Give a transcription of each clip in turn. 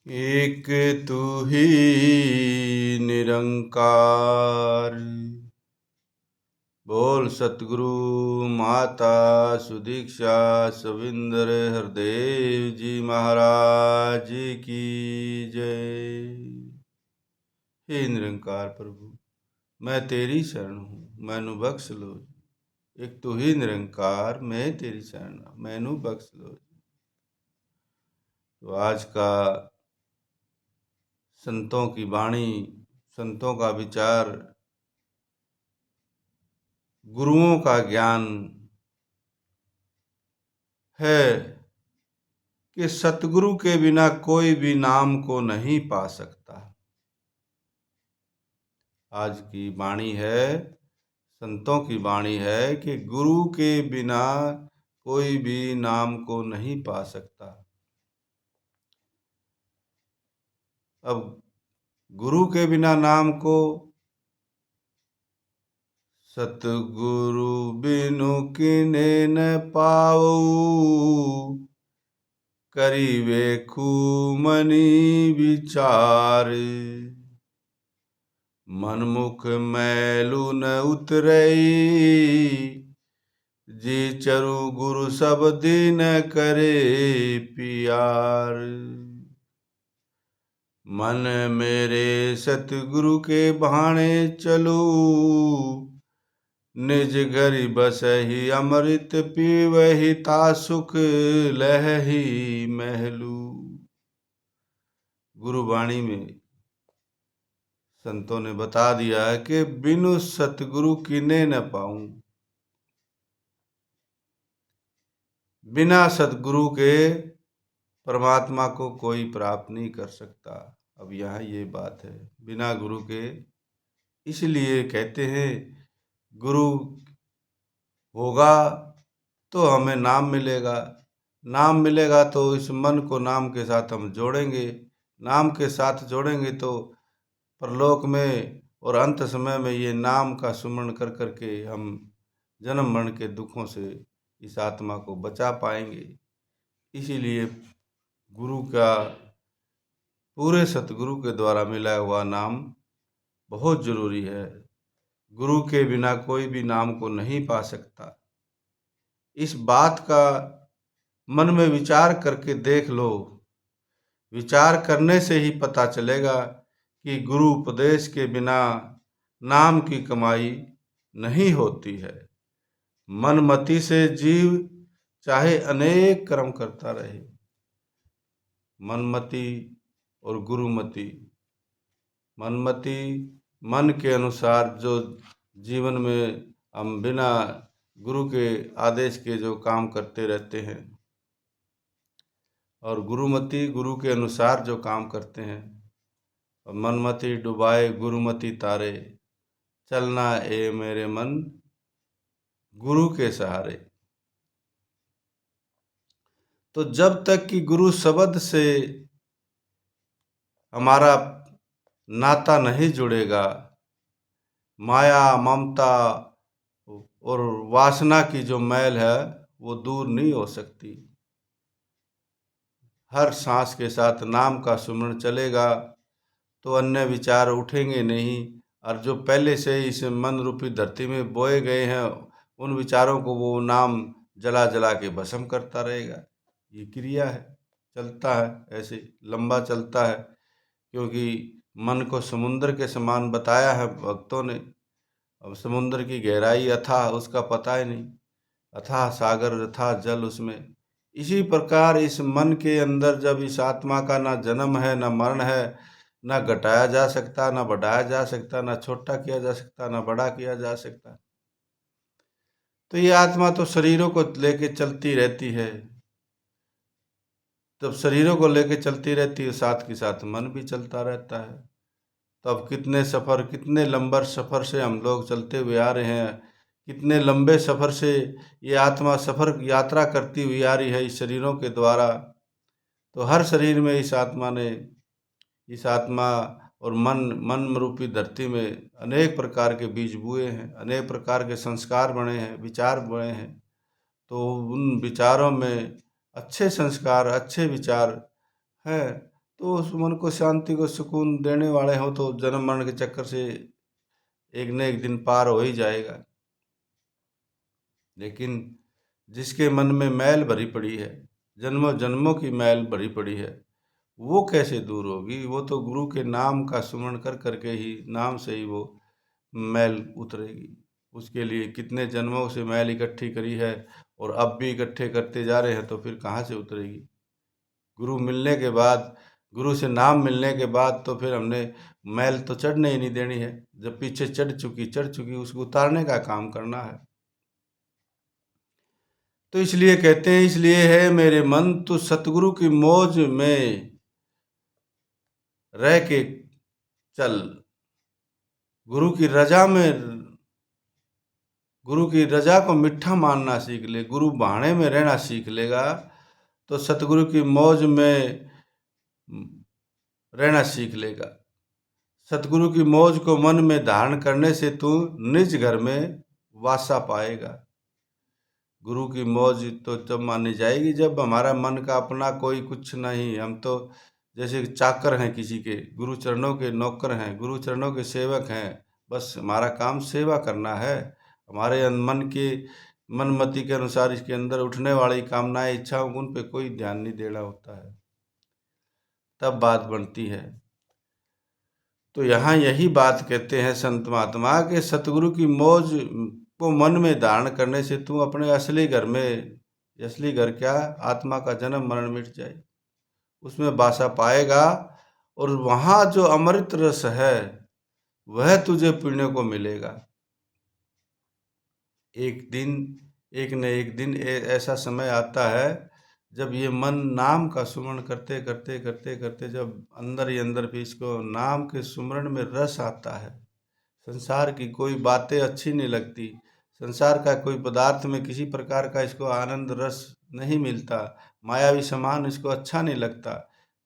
एक तू ही निरंकार। बोल सतगुरु माता सुदीक्षा सविंदर हरदेव जी महाराज की जय। हे निरंकार प्रभु, मैं तेरी शरण हूँ, मैनू बख्श लो। एक तू ही निरंकार, मैं तेरी शरण, मैनू बख्श लो। तो आज का संतों की वाणी, संतों का विचार, गुरुओं का ज्ञान है कि सतगुरु के बिना कोई भी नाम को नहीं पा सकता। आज की वाणी है, संतों की वाणी है कि गुरु के बिना कोई भी नाम को नहीं पा सकता। अब गुरु के बिना नाम को सतगुरु बिनु किने न पाऊ, करिवे खूमनी विचार। मनमुख मैलु न उतरई, जी चरु गुरु सब दिन करे पियार। मन मेरे सतगुरु के भाणे चलू, निज घरि बसहि अमृत पीवहि ता सुख लहहि महलू। गुरुवाणी में संतों ने बता दिया है कि बिनु सतगुरु किने न पाऊं। बिना सतगुरु के परमात्मा को कोई प्राप्त नहीं कर सकता। अब यहाँ ये बात है, बिना गुरु के, इसलिए कहते हैं गुरु होगा तो हमें नाम मिलेगा। नाम मिलेगा तो इस मन को नाम के साथ हम जोड़ेंगे। नाम के साथ जोड़ेंगे तो परलोक में और अंत समय में ये नाम का सुमरण कर करके हम जन्म मरण के दुखों से इस आत्मा को बचा पाएंगे। इसीलिए गुरु का, पूरे सतगुरु के द्वारा मिला हुआ नाम बहुत जरूरी है। गुरु के बिना कोई भी नाम को नहीं पा सकता। इस बात का मन में विचार करके देख लो। विचार करने से ही पता चलेगा कि गुरु उपदेश के बिना नाम की कमाई नहीं होती है। मनमति से जीव चाहे अनेक कर्म करता रहे, मनमति और गुरुमति, मनमति मन के अनुसार जो जीवन में हम बिना गुरु के आदेश के जो काम करते रहते हैं, और गुरुमति गुरु के अनुसार जो काम करते हैं। मनमति डुबाए गुरुमति तारे, चलना ए मेरे मन गुरु के सहारे। तो जब तक कि गुरु शब्द से हमारा नाता नहीं जुड़ेगा, माया ममता और वासना की जो मैल है वो दूर नहीं हो सकती। हर सांस के साथ नाम का सुमरण चलेगा तो अन्य विचार उठेंगे नहीं, और जो पहले से ही इस मन रूपी धरती में बोए गए हैं उन विचारों को वो नाम जला जला के भस्म करता रहेगा। ये क्रिया है, चलता है, ऐसे लंबा चलता है। क्योंकि मन को समुद्र के समान बताया है भक्तों ने। अब समुद्र की गहराई अथाह, उसका पता ही नहीं। अथाह सागर अथाह जल उसमें। इसी प्रकार इस मन के अंदर जब इस आत्मा का ना जन्म है ना मरण है, ना घटाया जा सकता ना बढ़ाया जा सकता, ना छोटा किया जा सकता ना बड़ा किया जा सकता, तो ये आत्मा तो शरीरों को लेके चलती रहती है। जब शरीरों को लेके चलती रहती है, साथ के साथ मन भी चलता रहता है। तो अब कितने सफ़र, कितने लंबर सफ़र से हम लोग चलते हुए आ रहे हैं, कितने लंबे सफ़र से ये आत्मा सफ़र यात्रा करती हुई आ रही है इस शरीरों के द्वारा। तो हर शरीर में इस आत्मा ने, इस आत्मा और मन रूपी धरती में अनेक प्रकार के बीज बुए हैं, अनेक प्रकार के संस्कार बने हैं, विचार बने हैं। तो उन विचारों में अच्छे संस्कार, अच्छे विचार हैं तो उस मन को शांति को सुकून देने वाले हो तो जन्म मरण के चक्कर से एक न एक दिन पार हो ही जाएगा। लेकिन जिसके मन में मैल भरी पड़ी है, जन्मों जन्मों की मैल भरी पड़ी है, वो कैसे दूर होगी? वो तो गुरु के नाम का सुमरण कर करके ही, नाम से ही वो मैल उतरेगी। उसके लिए कितने जन्मों से मैल इकट्ठी करी है और अब भी इकट्ठे करते जा रहे हैं, तो फिर कहाँ से उतरेगी? गुरु मिलने के बाद, गुरु से नाम मिलने के बाद तो फिर हमने मैल तो चढ़ने ही नहीं देनी है। जब पीछे चढ़ चुकी उसको उतारने का काम करना है। तो इसलिए कहते हैं, इसलिए है मेरे मन तू सतगुरु की मौज में रह के चल। गुरु की रजा में, गुरु की रजा को मीठा मानना सीख ले। गुरु बहाने में रहना सीख लेगा तो सतगुरु की मौज में रहना सीख लेगा। सतगुरु की मौज को मन में धारण करने से तू निज घर में वासा पाएगा। गुरु की मौज तो तब मानी जाएगी जब हमारा मन का अपना कोई कुछ नहीं, हम तो जैसे चाकर हैं किसी के, गुरु चरणों के नौकर हैं, गुरु चरणों के सेवक हैं। बस हमारा काम सेवा करना है। हमारे मन के मनमति के अनुसार इसके अंदर उठने वाली कामनाएं, इच्छाओं, उन पे कोई ध्यान नहीं देना होता है, तब बात बनती है। तो यहाँ यही बात कहते हैं संत महात्मा के, सतगुरु की मौज को मन में धारण करने से तू अपने असली घर में, असली घर क्या, आत्मा का जन्म मरण मिट जाए, उसमें वासा पाएगा। और वहाँ जो अमृत रस है वह तुझे पीने को मिलेगा। एक दिन, एक न एक दिन ऐसा समय आता है जब ये मन नाम का सुमरण करते करते करते करते, जब अंदर ही अंदर भी इसको नाम के सुमरण में रस आता है, संसार की कोई बातें अच्छी नहीं लगती, संसार का कोई पदार्थ में किसी प्रकार का इसको आनंद रस नहीं मिलता, मायावी सामान इसको अच्छा नहीं लगता,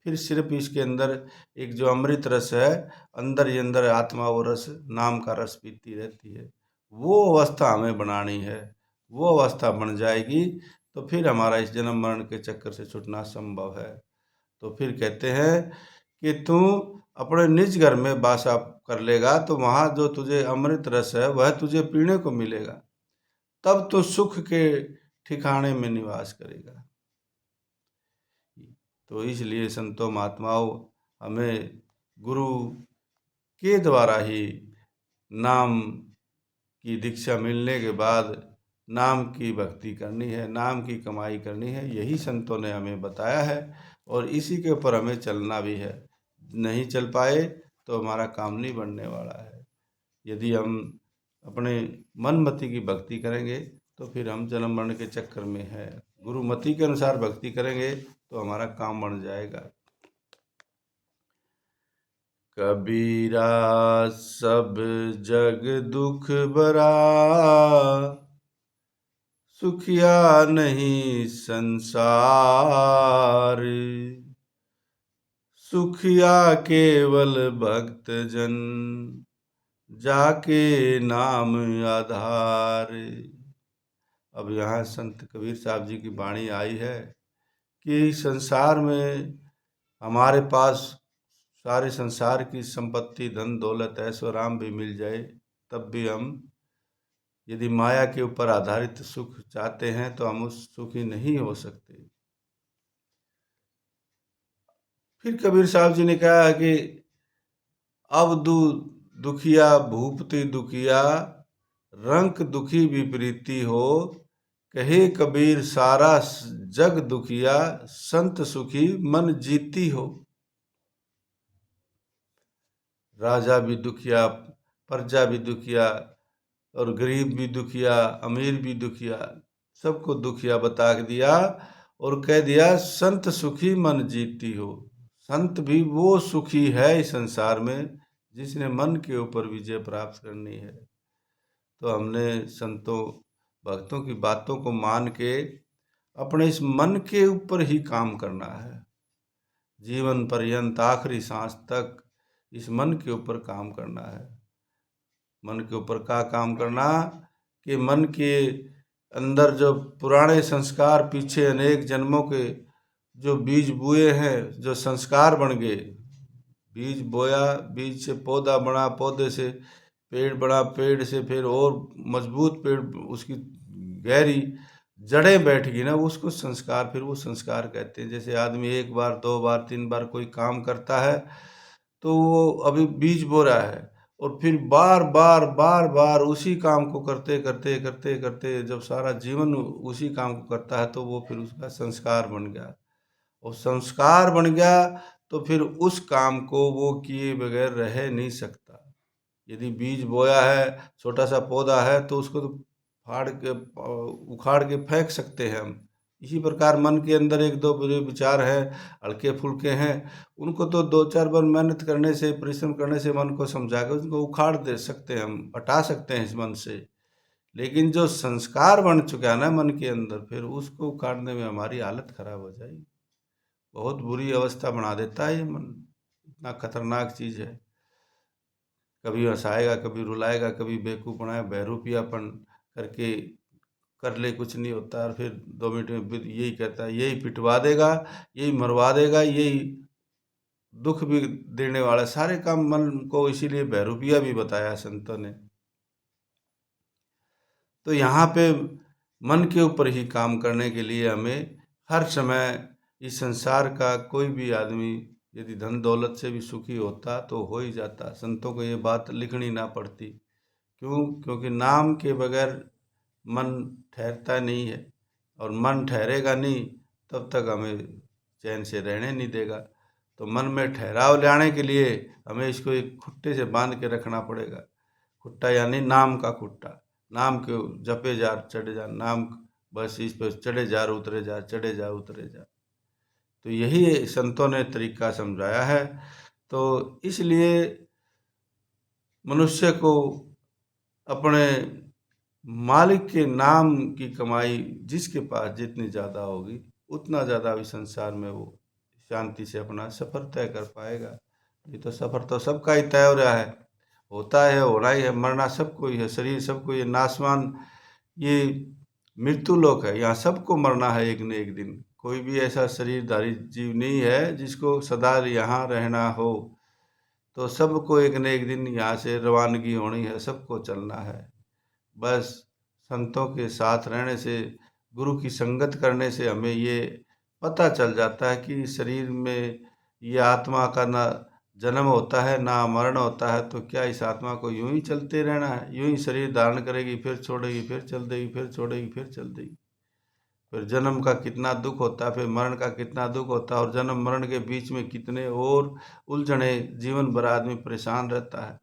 फिर सिर्फ इसके अंदर एक जो अमृत रस है, अंदर ही अंदर आत्मा वो रस, नाम का रस पीती रहती है। वो अवस्था हमें बनानी है। वो अवस्था बन जाएगी तो फिर हमारा इस जन्म मरण के चक्कर से छूटना संभव है। तो फिर कहते हैं कि तू अपने निज घर में वासा कर लेगा तो वहाँ जो तुझे अमृत रस है वह तुझे पीने को मिलेगा, तब तो सुख के ठिकाने में निवास करेगा। तो इसलिए संतों महात्माओं, हमें गुरु के द्वारा ही नाम की दीक्षा मिलने के बाद नाम की भक्ति करनी है, नाम की कमाई करनी है, यही संतों ने हमें बताया है और इसी के ऊपर हमें चलना भी है। नहीं चल पाए तो हमारा काम नहीं बनने वाला है। यदि हम अपने मनमति की भक्ति करेंगे तो फिर हम जन्म मरण के चक्कर में है, गुरुमति के अनुसार भक्ति करेंगे तो हमारा काम बन जाएगा। कबीरा सब जग दुख भरा, सुखिया नहीं संसार, सुखिया केवल भक्त जन, जाके नाम आधार। अब यहाँ संत कबीर साहब जी की वाणी आई है कि संसार में हमारे पास सारे संसार की संपत्ति, धन दौलत, ऐशो आराम भी मिल जाए, तब भी हम यदि माया के ऊपर आधारित सुख चाहते हैं तो हम उस सुखी नहीं हो सकते। फिर कबीर साहब जी ने कहा कि अब दुखिया भूपति दुखिया, रंक दुखी विपरीती हो, कहे कबीर सारा जग दुखिया, संत सुखी मन जीती हो। राजा भी दुखिया, प्रजा भी दुखिया, और गरीब भी दुखिया, अमीर भी दुखिया, सबको दुखिया बता दिया और कह दिया संत सुखी मन जीती हो। संत भी वो सुखी है इस संसार में जिसने मन के ऊपर विजय प्राप्त करनी है। तो हमने संतों भक्तों की बातों को मान के अपने इस मन के ऊपर ही काम करना है। जीवन पर्यंत आखिरी सांस तक इस मन के ऊपर काम करना है। मन के ऊपर का काम करना कि मन के अंदर जो पुराने संस्कार, पीछे अनेक जन्मों के जो बीज बोए हैं, जो संस्कार बन गए, बीज बोया, बीज से पौधा बना, पौधे से पेड़ बना, पेड़ से फिर और मजबूत पेड़, उसकी गहरी जड़ें बैठ गई ना, उसको संस्कार, फिर वो संस्कार कहते हैं। जैसे आदमी एक बार, दो बार, तीन बार कोई काम करता है तो वो अभी बीज बो रहा है, और फिर बार बार बार बार उसी काम को करते करते करते करते जब सारा जीवन उसी काम को करता है तो वो फिर उसका संस्कार बन गया। और संस्कार बन गया तो फिर उस काम को वो किए बगैर रह नहीं सकता। यदि बीज बोया है, छोटा सा पौधा है, तो उसको तो फाड़ के उखाड़ के फेंक सकते हैं हम। इसी प्रकार मन के अंदर एक दो बुरे विचार हैं, हल्के फुल्के हैं, उनको तो दो चार बार मेहनत करने से, परिश्रम करने से मन को समझा कर उनको उखाड़ दे सकते हैं, हम हटा सकते हैं इस मन से। लेकिन जो संस्कार बन चुका है ना मन के अंदर, फिर उसको उखाड़ने में हमारी हालत खराब हो जाएगी। बहुत बुरी अवस्था बना देता है ये मन, इतना खतरनाक चीज़ है। कभी हंसाएगा, कभी रुलाएगा, कभी बेवकूफ़ बनाएगा, बहरूपियापन करके कर ले, कुछ नहीं होता, और फिर 2 मिनट में यही कहता है, यही पिटवा देगा, यही मरवा देगा, यही दुख भी देने वाला, सारे काम मन को, इसीलिए बहरूपिया भी बताया संतों ने। तो यहाँ पे मन के ऊपर ही काम करने के लिए हमें हर समय, इस संसार का कोई भी आदमी यदि धन दौलत से भी सुखी होता तो हो ही जाता, संतों को ये बात लिखनी ना पड़ती। क्यों? क्योंकि नाम के बगैर मन ठहरता नहीं है, और मन ठहरेगा नहीं तब तक हमें चैन से रहने नहीं देगा। तो मन में ठहराव लाने के लिए हमें इसको एक खुट्टे से बांध के रखना पड़ेगा। खुट्टा यानी नाम का खुट्टा, नाम के जपे जा चढ़े जा, नाम बस इस पर चढ़े जा उतरे जा, चढ़े जा उतरे जा। तो यही संतों ने तरीका समझाया है। तो इसलिए मनुष्य को अपने मालिक के नाम की कमाई, जिसके पास जितनी ज़्यादा होगी उतना ज़्यादा भी संसार में वो शांति से अपना सफ़र तय कर पाएगा। ये तो सफ़र तो सबका ही तय हो रहा है, होता है, होना ही है, मरना सबको ही है, शरीर सबको, ये नासवान, ये मृत्यु लोक है, यहाँ सबको मरना है एक न एक दिन। कोई भी ऐसा शरीरधारी जीव नहीं है जिसको सदा यहाँ रहना हो। तो सबको एक न एक दिन यहाँ से रवानगी होनी है, सबको चलना है। बस संतों के साथ रहने से, गुरु की संगत करने से हमें ये पता चल जाता है कि शरीर में ये आत्मा का ना जन्म होता है ना मरण होता है। तो क्या इस आत्मा को यूं ही चलते रहना है? यूं ही शरीर धारण करेगी, फिर छोड़ेगी, फिर चल देगी, फिर छोड़ेगी, फिर चल देगी। फिर जन्म का कितना दुख होता है, फिर मरण का कितना दुख होता है, और जन्म मरण के बीच में कितने और उलझने, जीवन भर आदमी परेशान रहता है।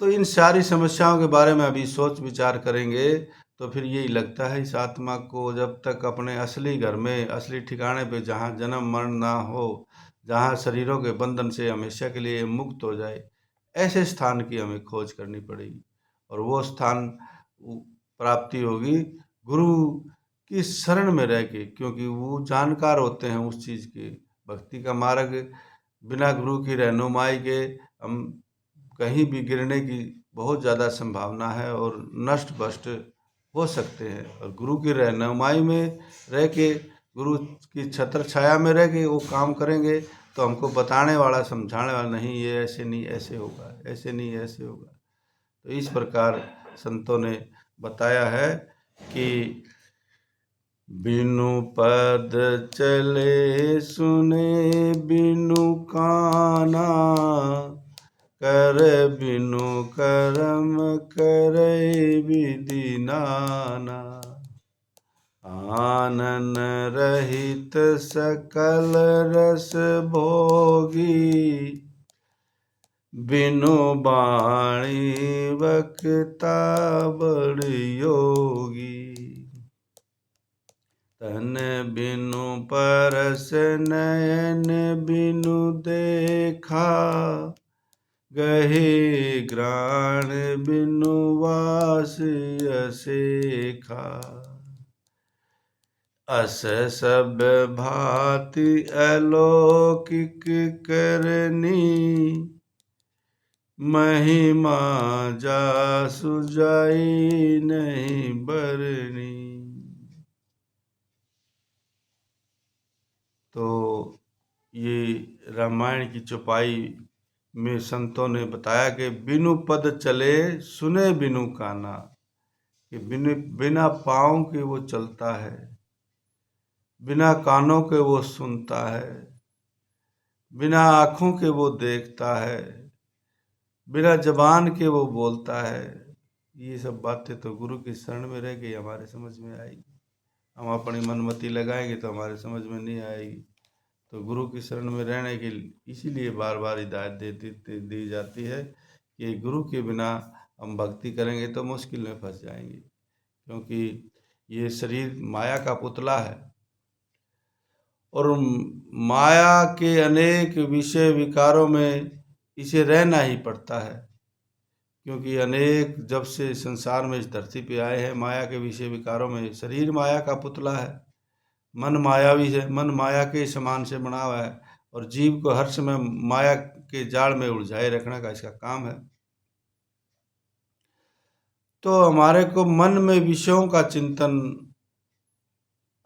तो इन सारी समस्याओं के बारे में अभी सोच विचार करेंगे तो फिर यही लगता है, इस आत्मा को जब तक अपने असली घर में, असली ठिकाने पे, जहाँ जन्म मरण ना हो, जहाँ शरीरों के बंधन से हमेशा के लिए मुक्त हो जाए, ऐसे स्थान की हमें खोज करनी पड़ेगी। और वो स्थान प्राप्ति होगी गुरु की शरण में रह के, क्योंकि वो जानकार होते हैं उस चीज़ के। भक्ति का मार्ग बिना गुरु की रहनुमाई के हम कहीं भी गिरने की बहुत ज़्यादा संभावना है, और नष्ट भ्रष्ट हो सकते हैं। और गुरु की रहनुमाई में रह के, गुरु की छत्र छाया में रह के वो काम करेंगे तो हमको बताने वाला, समझाने वाला, नहीं ये ऐसे नहीं ऐसे होगा, ऐसे नहीं ऐसे होगा। तो इस प्रकार संतों ने बताया है कि बिनु पद चले सुने बिनु काना, कर बिनु करम करे विधि नाना। आनन रहित सकल रस भोगी, बिनु बाणी वक्ता बड़ योगी। तन बिनु परस नयन बिनु देखा, गहे ग्राण बिनु वास असेखा। अस सब भांति अलौकिक करनी, महिमा जासु जाई नहीं बरनी। तो ये रामायण की चौपाई में संतों ने बताया कि बिनु पद चले सुने बिनु काना, कि बिना पाँव के वो चलता है, बिना कानों के वो सुनता है, बिना आँखों के वो देखता है, बिना जबान के वो बोलता है। ये सब बातें तो गुरु की शरण में रह गई, हमारे समझ में आएगी। हम अपनी मनमति लगाएंगे तो हमारे समझ में नहीं आएगी। तो गुरु की शरण में रहने के इसीलिए बार बार हिदायत दी जाती है कि गुरु के बिना हम भक्ति करेंगे तो मुश्किल में फंस जाएंगे, क्योंकि ये शरीर माया का पुतला है और माया के अनेक विषय विकारों में इसे रहना ही पड़ता है, क्योंकि अनेक जब से संसार में इस धरती पे आए हैं माया के विषय विकारों में। शरीर माया का पुतला है, मन मायावी है, मन माया के समान से बना हुआ है और जीव को हर समय माया के जाल में उलझाए रखने का इसका काम है। तो हमारे को मन में विषयों का चिंतन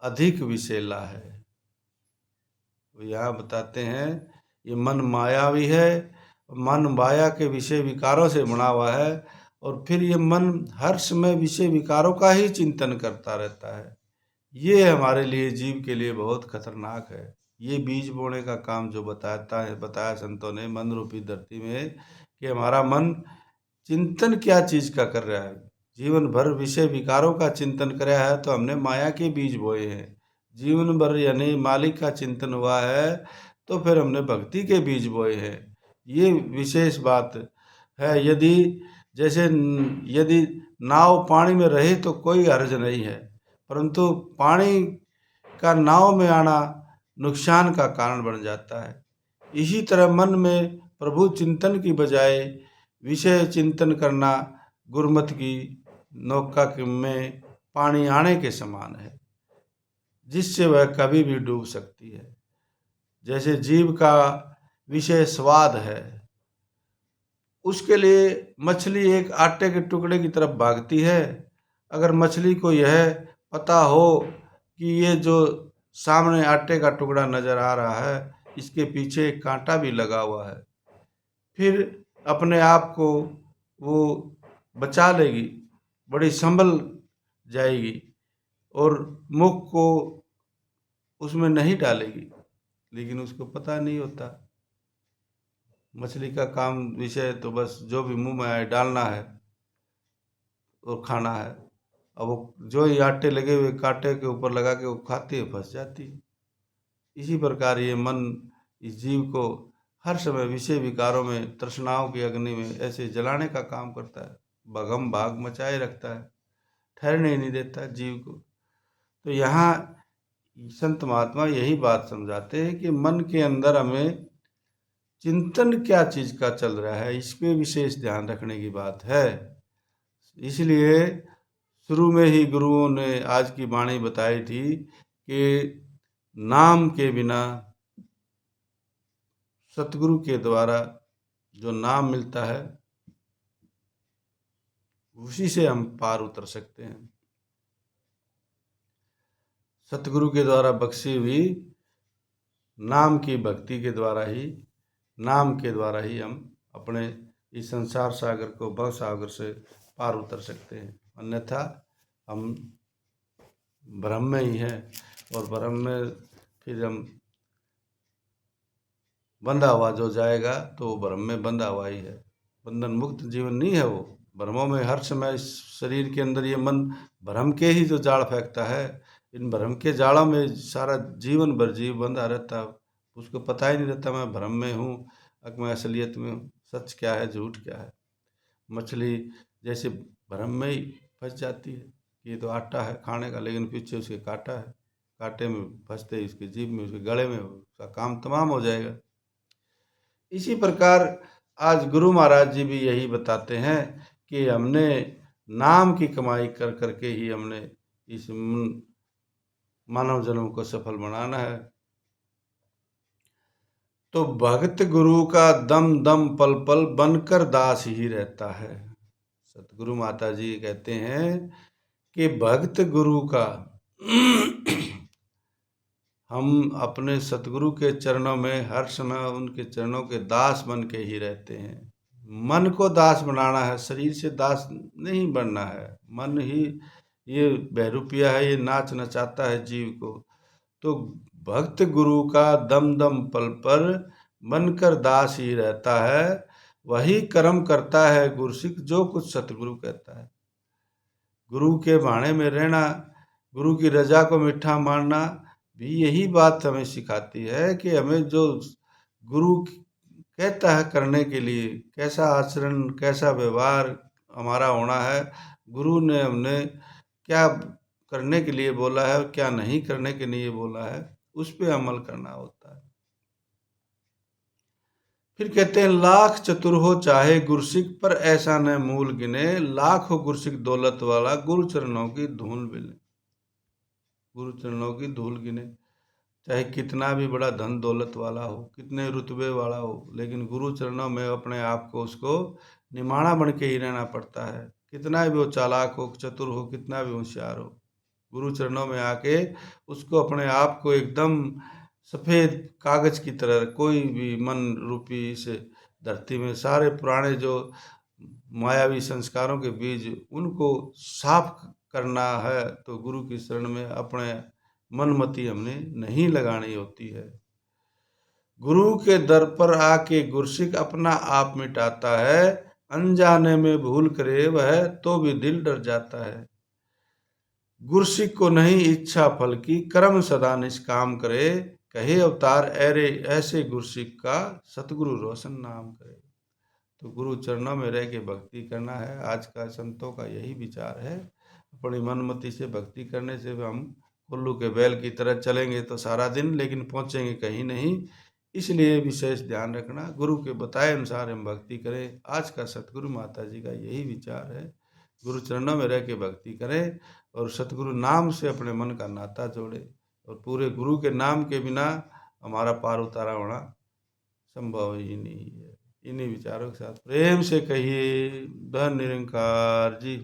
अधिक विषैला है। तो यहाँ बताते हैं ये मन मायावी है, मन माया के विषय विकारों से बना हुआ है और फिर ये मन हर समय विषय विकारों का ही चिंतन करता रहता है। ये हमारे लिए जीव के लिए बहुत खतरनाक है। ये बीज बोने का काम जो बताया संतों ने मन रूपी धरती में, कि हमारा मन चिंतन क्या चीज का कर रहा है। जीवन भर विषय विकारों का चिंतन कर रहा है तो हमने माया के बीज बोए हैं। जीवन भर यानी मालिक का चिंतन हुआ है तो फिर हमने भक्ति के बीज बोए हैं। ये विशेष बात है। यदि नाव पानी में रहे तो कोई हर्ज नहीं है, परंतु पानी का नाव में आना नुकसान का कारण बन जाता है। इसी तरह मन में प्रभु चिंतन की बजाय विषय चिंतन करना गुरमत की नौका में पानी आने के समान है, जिससे वह कभी भी डूब सकती है। जैसे जीव का विषय स्वाद है, उसके लिए मछली एक आटे के टुकड़े की तरफ भागती है। अगर मछली को यह पता हो कि ये जो सामने आटे का टुकड़ा नजर आ रहा है इसके पीछे एक कांटा भी लगा हुआ है, फिर अपने आप को वो बचा लेगी, बड़ी संभल जाएगी और मुख को उसमें नहीं डालेगी। लेकिन उसको पता नहीं होता, मछली का काम विषय तो बस जो भी मुंह में आए डालना है और खाना है। अब वो जो ही आटे लगे हुए कांटे के ऊपर लगा के वो खाती है, फंस जाती है। इसी प्रकार ये मन इस जीव को हर समय विषय विकारों में, तृष्णाओं की अग्नि में ऐसे जलाने का काम करता है, भगम भाग मचाए रखता है, ठहरने नहीं देता जीव को। तो यहाँ संत महात्मा यही बात समझाते हैं कि मन के अंदर हमें चिंतन क्या चीज का चल रहा है, इस पे विशेष ध्यान रखने की बात है। इसलिए शुरू में ही गुरुओं ने आज की वाणी बताई थी कि नाम के बिना, सतगुरु के द्वारा जो नाम मिलता है उसी से हम पार उतर सकते हैं। सतगुरु के द्वारा बख्शी हुई नाम की भक्ति के द्वारा ही, नाम के द्वारा ही हम अपने इस संसार सागर को, भव सागर से पार उतर सकते हैं। अन्यथा हम भ्रम में ही हैं और भ्रम में फिर हम बंधा हुआ जो जाएगा तो वो भ्रम में बंधा हुआ ही है। बंधन मुक्त जीवन नहीं है वो, भ्रमों में हर समय इस शरीर के अंदर ये मन भ्रम के ही जो जाल फेंकता है, इन भ्रम के जालों में सारा जीवन भर जीव बंधा रहता है। उसको पता ही नहीं रहता मैं भ्रम में हूँ, मैं असलियत में हूँ, सच क्या है झूठ क्या है। मछली जैसे भ्रम में ही फंस जाती है कि ये तो आटा है खाने का, लेकिन पीछे उसके कांटा है, कांटे में फंसते ही उसके जीभ में, उसके गले में उसका काम तमाम हो जाएगा। इसी प्रकार आज गुरु महाराज जी भी यही बताते हैं कि हमने नाम की कमाई कर करके ही हमने इस मानव जन्म को सफल बनाना है। तो भक्त गुरु का दम दम पल पल बनकर दास ही रहता है। सतगुरु माता जी कहते हैं कि भक्त गुरु का हम अपने सतगुरु के चरणों में हर समय उनके चरणों के दास बन के ही रहते हैं। मन को दास बनाना है, शरीर से दास नहीं बनना है। मन ही ये बहरूपिया है, ये नाच नचाता है जीव को। तो भक्त गुरु का दम दम पल पर बनकर दास ही रहता है। वही कर्म करता है गुरसिक जो कुछ सतगुरु कहता है। गुरु के भाणे में रहना, गुरु की रजा को मीठा मानना भी यही बात हमें सिखाती है कि हमें जो गुरु कहता है करने के लिए, कैसा आचरण, कैसा व्यवहार हमारा होना है, गुरु ने हमने क्या करने के लिए बोला है, क्या नहीं करने के लिए बोला है, उस पे अमल करना होता है। फिर कहते हैं, लाख चतुर हो चाहे गुरसिक पर ऐसा न मूल गिने, लाख हो गुरसिक दौलत वाला गुरु चरणों की धूल मिले। गुरु चरणों की धूल गिने, चाहे कितना भी बड़ा धन दौलत वाला हो, कितने रुतबे वाला हो, लेकिन गुरु चरणों में अपने आप को उसको निमाणा बन के ही रहना पड़ता है। कितना भी वो चालाक हो, चतुर हो, कितना भी होशियार हो, गुरु चरणों में आके उसको अपने आप को एकदम सफ़ेद कागज की तरह, कोई भी मन रूपी इस धरती में सारे पुराने जो मायावी संस्कारों के बीज, उनको साफ करना है तो गुरु की शरण में अपने मनमति हमने नहीं लगानी होती है। गुरु के दर पर आके गुरसिक अपना आप मिटाता है, अनजाने में भूल करे वह तो भी दिल डर जाता है। गुरसिक को नहीं इच्छा फल की, कर्म सदा निष्काम करे, कहे अवतार ऐरे ऐसे गुरसिक का, सतगुरु रोशन नाम करे। तो गुरु चरणों में रह के भक्ति करना है। आज का संतों का यही विचार है। अपनी मनमति से भक्ति करने से हम उल्लू के बैल की तरह चलेंगे तो सारा दिन, लेकिन पहुँचेंगे कहीं नहीं। इसलिए विशेष ध्यान रखना, गुरु के बताए अनुसार हम भक्ति करें। आज का सतगुरु माता जी का यही विचार है। गुरु चरणों में रह के भक्ति करें और सतगुरु नाम से अपने मन का नाता जोड़े, और पूरे गुरु के नाम के बिना हमारा पार उतारा होना संभव ही नहीं है। इन्हीं विचारों के साथ प्रेम से कहिए, धन निरंकार जी।